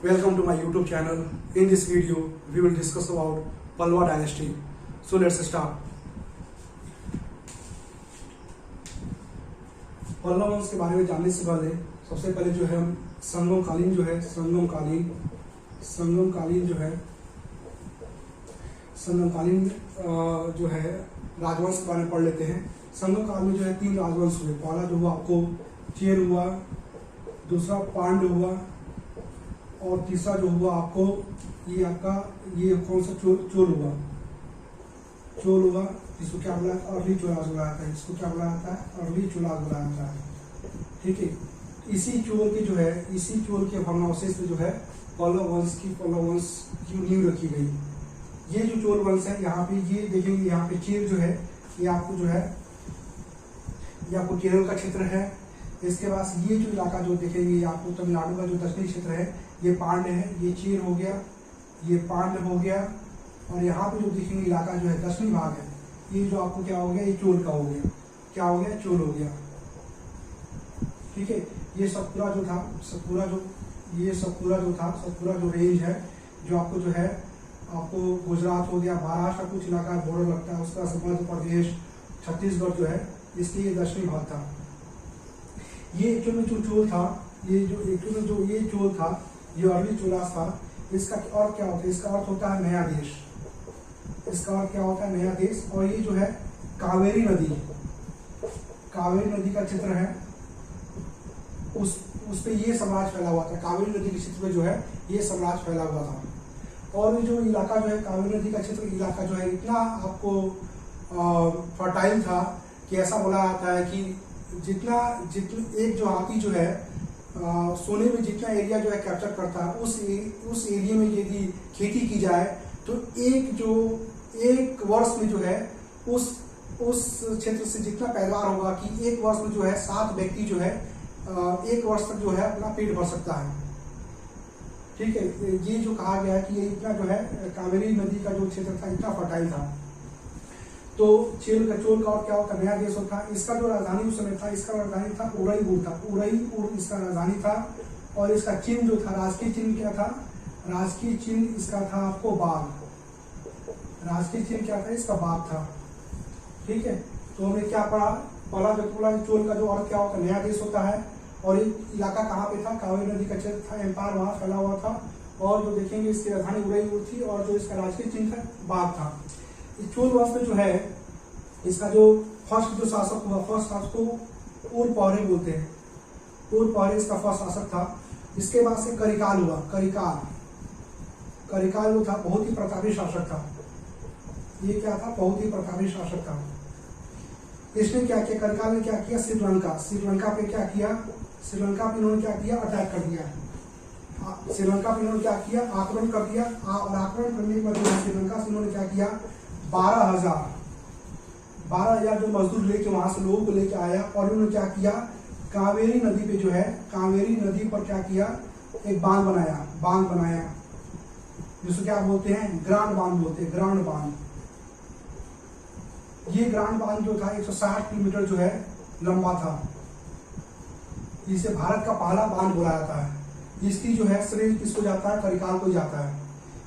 Welcome to my YouTube channel. In this video, we will discuss about Pallava dynasty. So let's start. Pallav वंश के बारे में जानने से पहले सबसे पहले जो है हम संगम कालीन जो है राजवंश के बारे में पढ़ लेते हैं। संगम काल में जो है 3 राजवंश हुए। पहला जो हुआ आपको चेर हुआ, दूसरा पांड्य हुआ और तीसरा जो हुआ आपको ये कौन सा चोल हुआ। इसको क्या बोला जाता है? अर्ली चोलास बोला जाता है। इसको क्या बोला जाता है? अर्ली चोलास बोला जाता है। ठीक है, इसी चोल के भग्नावशेष में जो है पल्लव वंश की नींव रखी गई। ये जो चोल वंश है, यहाँ पे ये देखेंगे, यहाँ पे चीर जो है ये आपको केरल का क्षेत्र है। इसके बाद ये जो इलाका जो देखेंगे ये आपको तमिलनाडु का जो दक्षिणी क्षेत्र है, ये पांड्य है। ये चीर हो गया, ये पांड्य हो गया, और यहाँ पे जो देखेंगे इलाका जो है दक्षिणी भाग है, ये जो आपको क्या हो गया, ये चोल का हो गया। क्या हो गया? चोल हो गया। ठीक है, ये सतपुरा जो रेंज है, जो आपको जो है आपको गुजरात हो गया, महाराष्ट्र का कुछ इलाका बॉर्डर लगता है, उसका मध्य प्रदेश, छत्तीसगढ़ जो है, इसके ये दक्षिणी भाग था। ये एक्चुअल में जो चोल था, ये चोल था, ये अर्ली चोलास था। इसका अर्थ क्या होता है? इसका अर्थ होता है नया देश। इसका अर्थ क्या होता है? नया देश। और ये जो है कावेरी नदी का क्षेत्र है, उस पे ये साम्राज्य फैला हुआ था। कावेरी नदी के क्षेत्र में जो है ये साम्राज्य फैला हुआ था। और ये जो इलाका जो है कावेरी नदी का क्षेत्र इलाका जो है इतना आपको फर्टाइल था कि ऐसा बोला जाता है कि जितना एक जो हाथी जो है सोने में जितना एरिया जो है कैप्चर करता है, उस एरिया में यदि खेती की जाए तो एक वर्ष में जो है उस क्षेत्र से जितना पैदावार होगा कि एक वर्ष में जो है 7 व्यक्ति जो है एक वर्ष तक जो है अपना पेट भर सकता है। ठीक है, ये जो कहा गया है कि ये इतना जो है कावेरी नदी का जो क्षेत्र था इतना फर्टाइल था। तो चोल का और क्या होता? नया देश होता। इसका जो राजधानी उस समय था, इसका राजधानी था उदयपुर इसका राजधानी था। और इसका चिन्ह जो था, राजकीय चिन्ह क्या था? राजकीय चिन्ह इसका था आपको बाघ। राजकीय चिन्ह क्या था? इसका बाघ था। ठीक है, तो हमने क्या पढ़ा? पहला चोल का जो अर्थ क्या होता है? नया देश होता है। और ये इलाका कहाँ पे था? कावेरी नदी का क्षेत्र था, एम्पायर वहां फैला हुआ था। और जो देखेंगे इसकी राजधानी उदयपुर थी, और जो इसका राजकीय चिन्ह था बाघ था। चोल वंश में जो है इसका जो फर्स्ट जो शासक हुआ, फर्स्ट शासक को उरपौरे बोलते हैं। उरपौरे इसका फर्स्ट शासक था। इसके बाद से करिकाल हुआ। करिकाल जो था बहुत ही प्रतापी शासक था। ये क्या था? बहुत ही प्रतापी शासक था। इसने क्या किया? करिकाल ने क्या किया? श्रीलंका पे क्या किया? श्रीलंका पे इन्होंने क्या किया? अटैक कर दिया। श्रीलंका पे इन्होंने क्या किया? आक्रमण कर दिया। और आक्रमण करने के बाद श्रीलंका से इन्होंने क्या किया? 12,000 जो मजदूर लेके वहां से लोगों को लेके आया, और इन्होंने क्या किया? कावेरी नदी पे जो है, कावेरी नदी पर क्या किया? एक बांध बनाया जिसको क्या बोलते हैं? ग्रांड बांध बोलते हैं। ग्रांड बांध, ये ग्रांड बांध जो था 160 किलोमीटर जो है लंबा था। इसे भारत का पहला बांध बोला जाता है। इसकी जो है श्रेय किसको जाता है? करिकाल को जाता है।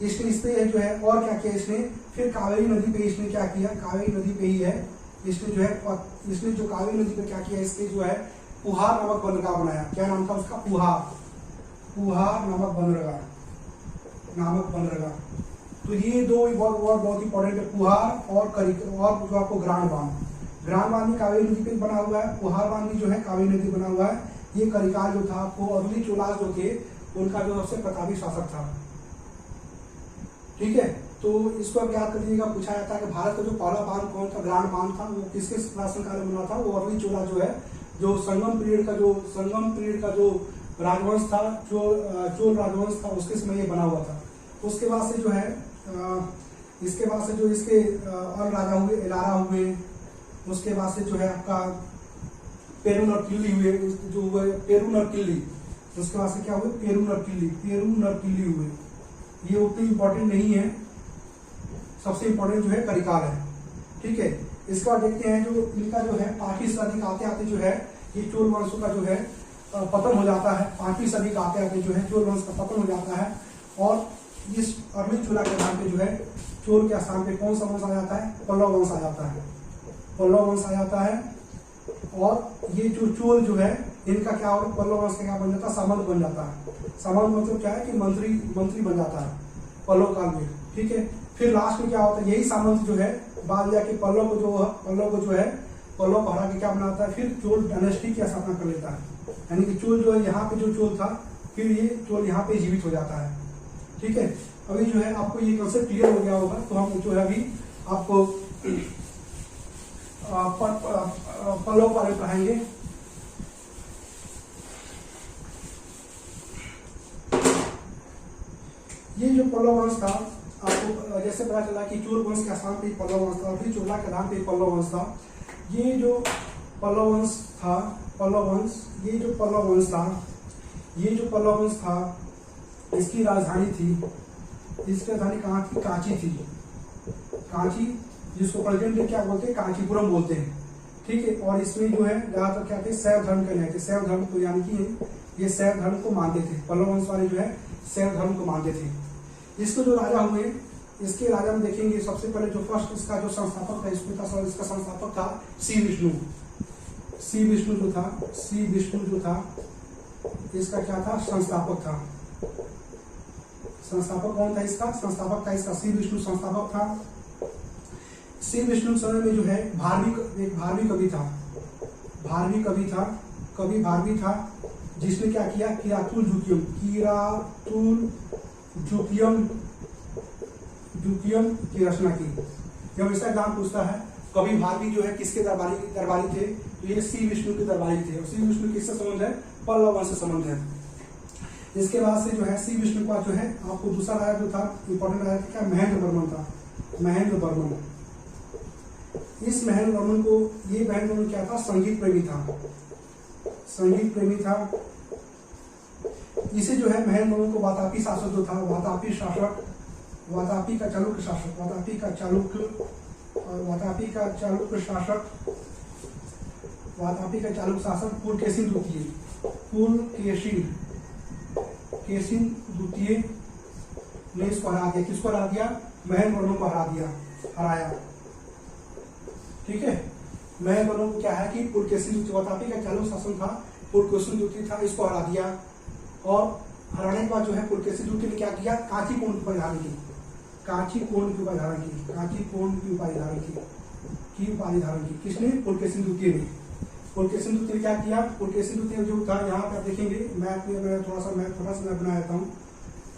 इसने इस पे जो है और क्या किया? इसने फिर कावेरी नदी पे इसने क्या किया? कावेरी नदी पे ही है इसने जो है, इसने जो कावेरी नदी पे क्या किया? इसके जो है पुहार नामक बंदरगाह बनाया। क्या नाम था उसका? पुहार नामक बंदरगाह। तो ये दो बहुत इंपॉर्टेंट है, पुहार और जो आपको ग्रांड बांध भी कावेरी नदी पे बना हुआ है। पुहार बांध भी जो है कावेरी नदी बना हुआ है। ये करिकाल जो था आपको अर्ली चोलास जो थे उनका जो सबसे प्रतापी शासक था। ठीक है, तो इसको अब याद करिएगा। पूछा जाता है कि भारत का जो पहला बांध कौन था? ग्रांड बांध था। वो किसके शासनकाल में बना था? वो अर्ली चोला जो है, जो संगम पीरियड का जो राजवंश था, चोल राजवंश था, उसके समय ये बना हुआ था। उसके बाद से जो है इसके बाद से जो इसके और राजा हुए, एलारा हुए। उसके बाद से जो है आपका पेरुनरकिल्ली हुए, जो हुए पेरुनरकिल्ली। उसके बाद से क्या हुए? पेरुनरकिल्ली हुए। ये उतनी इंपॉर्टेंट नहीं है, सबसे इंपॉर्टेंट जो है करिकाल है। ठीक है, इसका देखते हैं जो इनका जो है पाकिस्तानी आते आते जो है ये चोल वंशों का जो है पतन हो जाता है। 5वीं सदी का आते आते जो है चोल वंश का पतन हो जाता है और इस अर्ली चोला के नाम पे जो है चोल के स्थान पे कौन सा वंश आ जाता है? पल्लव वंश आ जाता है। पल्लव वंश आ जाता है और ये जो चोल जो है इनका क्या होगा? पल्लव वंश का क्या बन जाता है? सामंत बन जाता है। सामंत मतलब क्या है कि मंत्री बन जाता है पल्लव काल में, ठीक है। फिर लास्ट में क्या होता है? यही सामंत जो है बाद जाके पल्लव को जो है पल्लव को हरा के क्या बनाता है? फिर चोल डायनेस्टी की स्थापना कर लेता है। यानी कि चोल जो है यहाँ पे जो चोल था फिर ये चोल यहाँ पे जीवित हो जाता है, ठीक है। अभी जो है आपको ये कंसेप्ट क्लियर हो गया होगा, तो हम जो है अभी आपको पल्लव के बारे में पढ़ाएंगे। ये जो पल्लव वंश था आपको जैसे पता चला कि चोल वंश के स्थान पे पल्लव वंश था, फिर चोला के नाम पे पल्लव वंश था। ये जो पल्लव वंश था, ये जो पल्लव वंश था इसकी राजधानी थी, इसकी राजधानी कहाँ थी? कांची थी। कांची, जिसको प्रेजेंट डे क्या बोलते हैं? कांचीपुरम बोलते हैं, ठीक है। और इसमें जो है ज्यादातर क्या थे? शैव धर्म के नहीं थे। शैव धर्म को यानी कि ये शैव धर्म को मानते थे। पल्लव वंश वाले जो है शैव धर्म को मानते थे। इसके जो राजा हुए, इसके राजा में देखेंगे सबसे पहले जो फर्स्ट इसका जो संस्थापक था, इसका संस्थापक था श्री विष्णु जो था इसका क्या था? संस्थापक था। संस्थापक कौन था इसका? संस्थापक था इसका श्री विष्णु, संस्थापक था। श्री विष्णु समय में जो है भारवी कवि था जिसने क्या किया? किरातुल जुकियम की रचना की। जब इसका एग्जाम पूछता है कवि भारवी जो है किसके दरबारी थे? तो ये श्री विष्णु के दरबारी थे। और श्री विष्णु किससे संबंध है? पल्लव वंश से संबंध है। इसके बाद से जो है श्री विष्णु का जो है आपको दूसरा राजा जो था इंपॉर्टेंट राजा था क्या? महेंद्र वर्मन था। महेंद्र वर्मन, इस महेंद्र वर्मन को, ये महेंद्र वर्मन क्या था? संगीत प्रेमी था। इसे जो है महेंद्र वर्मन को वातापी शासक जो था, वातापी का चालुक्य शासक पुलकेशिन द्वितीय ने इसको हरा दिया। किसको हरा दिया? महेंद्र वर्मन को हराया, ठीक है। महेंद्र वर्मन को क्या है कि पुलकेशिन द्वितीय, वातापी का चालुक्य शासन था, पुलकेशिन द्वितीय था, इसको हरा दिया। और हराने के बाद जो है पुलकेशिन द्वितीय ने क्या किया? कांची कोण की उपाधि धारण की। किसने? पुलकेशिन द्वितीय ने। पुलकेशिन द्वितीय क्या किया? पुलकेशिन द्वितीय जो था, यहाँ पे आप देखेंगे मैप में, मैं थोड़ा सा मैप बना देता हूँ।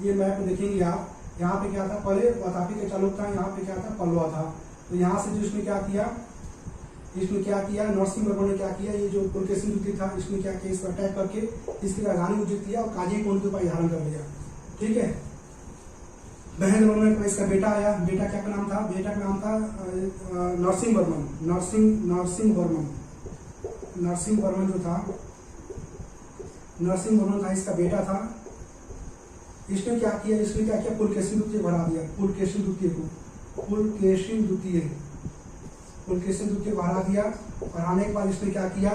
ये मैप में देखेंगे आप, यहाँ पे क्या था? पहले वातापी का चालुक्य था, यहाँ पे क्या था? पल्लवा था। तो यहाँ से जो इसने क्या किया? नरसिंह वर्मन ने क्या किया? ये जो पुलकेशिन द्वितीय था इसने क्या किया? इसको अटैक करके इसकी राजधानी को जीत लिया और कांची कोण की उपाधि धारण कर लिया, ठीक है। महेंद्र वर्मन का इसका बेटा आया। बेटा क्या नाम था? बेटा का नाम था नरसिंह वर्मन जो था, नरसिंह वर्मन का इसका बेटा था। इसने क्या किया? पुलकेशिन द्वितीय को हरा दिया। पुलकेशिन द्वितीय को हरा दिया। हराने के बाद इसने क्या किया?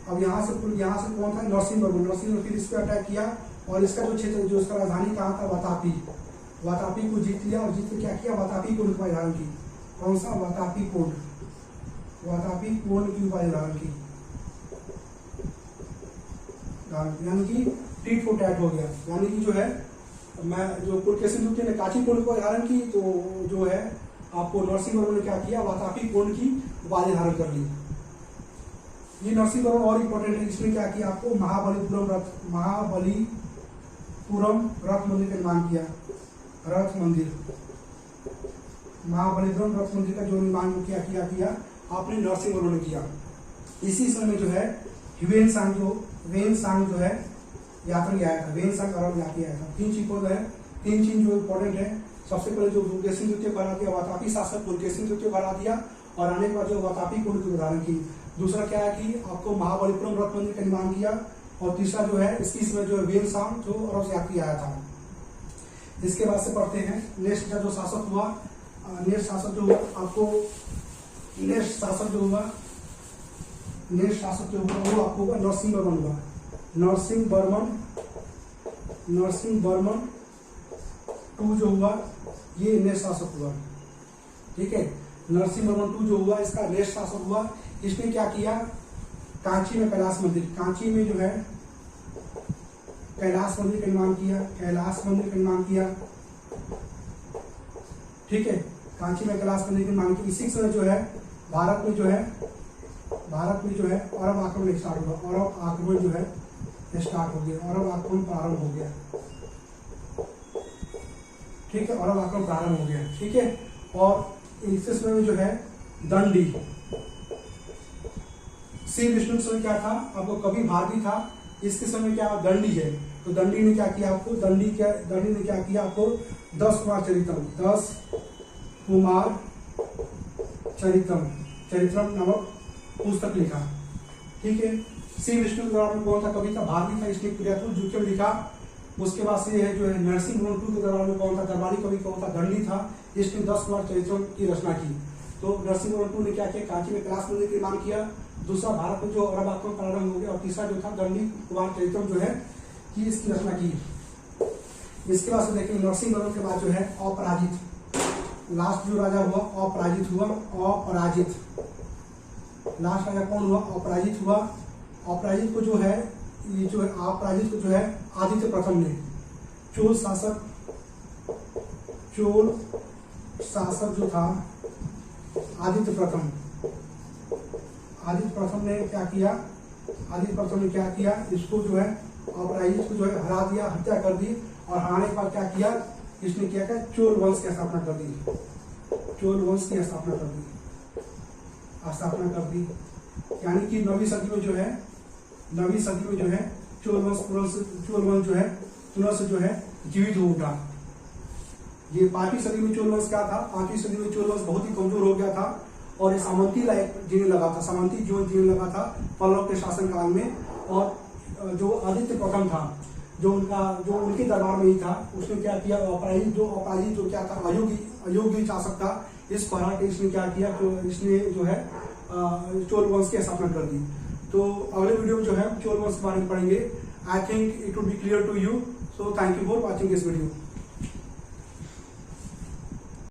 अब यहाँ से कौन था? नरसिंह वर्मन। फिर इस पर अटैक किया और इसका जो क्षेत्र, जो इसका राजधानी कहाँ था? वातापी को जीत लिया और जीत के क्या किया? वातापी कोण की उपाधि धारण की। कौन सा? वातापी कोण की उपाधि धारण की, यानी कि टीट फॉर टैट हो गया। यानी कि जो है जो पुलकेशिन द्वितीय ने कांची कोण को धारण की, तो जो है आपको नरसिंह वर्मन ने क्या किया? वातापी कोण की उपाधि धारण कर ली। ये नरसिंह वर्मन और इम्पोर्टेंट है। इसने क्या किया? आपको महाबलीपुरम रथ मंदिर का निर्माण किया। महाबलीपुरम रथ मंदिर का जो निर्माण किया आपने नरसिंह वर्मन ने किया। इसी समय जो है वेनसांग जो है यात्रा आया था। वेनसांग अरब यात्री आया था। 3 चीज जो इम्पोर्टेंट है। सबसे पहले जो पुलकेशिन द्वितीय को हरा दिया, वातापी शासक पुलकेशिन द्वितीय को हरा दिया और आने के बाद जो वातापी कोण की धारण की। दूसरा क्या है कि आपको महाबलीपुरम रथ मंदिर का निर्माण किया। और तीसरा जो है इसी समय जो है वेनसांग जो अरब से यात्री आया था। इसके बाद से पढ़ते हैं नेक्स्ट का जो शासक हुआ, नेक्स्ट शासक जो हुआ वो आपको हुआ नरसिंह वर्मन हुआ। नरसिंह वर्मन टू जो हुआ ये नेक्स्ट शासक हुआ। ठीक है, नरसिंह वर्मन टू जो हुआ इसका नेक्स्ट शासक हुआ। इसने क्या किया, कांची में कैलाश मंदिर, कांची में जो है कैलाश मंदिर का निर्माण किया। ठीक है, कांची में कैलाश मंदिर का निर्माण किया। इसी समय जो है भारत में जो है अरब आक्रमण स्टार्ट हुआ। अरब आक्रमण जो है स्टार्ट हो गया, अरब आक्रमण प्रारंभ हो गया। ठीक है, अरब आक्रमण प्रारंभ हो गया। ठीक है, और इसी समय में जो है दंडी, श्री विष्णु के समय क्या था, आपको कवि भारती था, इसके समय क्या दंडी है। तो दंडी ने क्या किया आपको, दंडी ने क्या किया आपको 10 कुमार चरित्रम नामक पुस्तक लिखा। ठीक है, श्री विष्णु के दौरान में कौन था कवि था, भारती था, इसने क्रियात्मक लिखा। उसके बाद से है जो है नरसिंह वर्मन टू के दौरान में कौन था, दरबारी कवि कौन था, दंडी था, इसने 10 कुमार चरित्रम की रचना की। तो नरसिंह वर्मन टू ने क्या किया, कांची में कैलाश मंदिर का निर्माण किया। दूसरा भारत में जो अरब आक्रमण प्रारंभ हो गया, और तीसरा जो था दंडी कुमार चरित्रम जो है कि इसकी रचना की। इसके बाद से देखिए नरसिंह वर्मन के बाद जो है अपराजित, लास्ट जो राजा हुआ अपराजित हुआ। लास्ट राजा कौन हुआ, अपराजित हुआ। अपराजित को जो है आदित्य प्रथम ने, चोल शासक जो था आदित्य प्रथम ने क्या किया, इसको जो है अपराजित को जो है हरा दिया, हत्या कर दी। और हराने के बाद क्या किया, इसने क्या किया, चोल वंश की स्थापना कर दी। यानी कि 9वीं सदी में जो है चोल वंश जो है पुनः से जो है जीवित होगा। ये 5वीं सदी में चोल वंश क्या था, 5वीं सदी में चोल वंश बहुत ही कमजोर हो गया था और ये सामंती जीने लगा था पल्लव के शासन काल में। और जो आदित्य प्रथम था, जो उनके दरबार में ही था, उसने क्या किया, अपराजित जो क्या था, अयोग्य शासक था, इसको हरा के इसने क्या किया, इसने जो है चोल वंश की स्थापना कर दी। तो अगले वीडियो में जो है चोल वंश के बारे में पढ़ेंगे। I think it would be clear to you. So thank you for watching this video.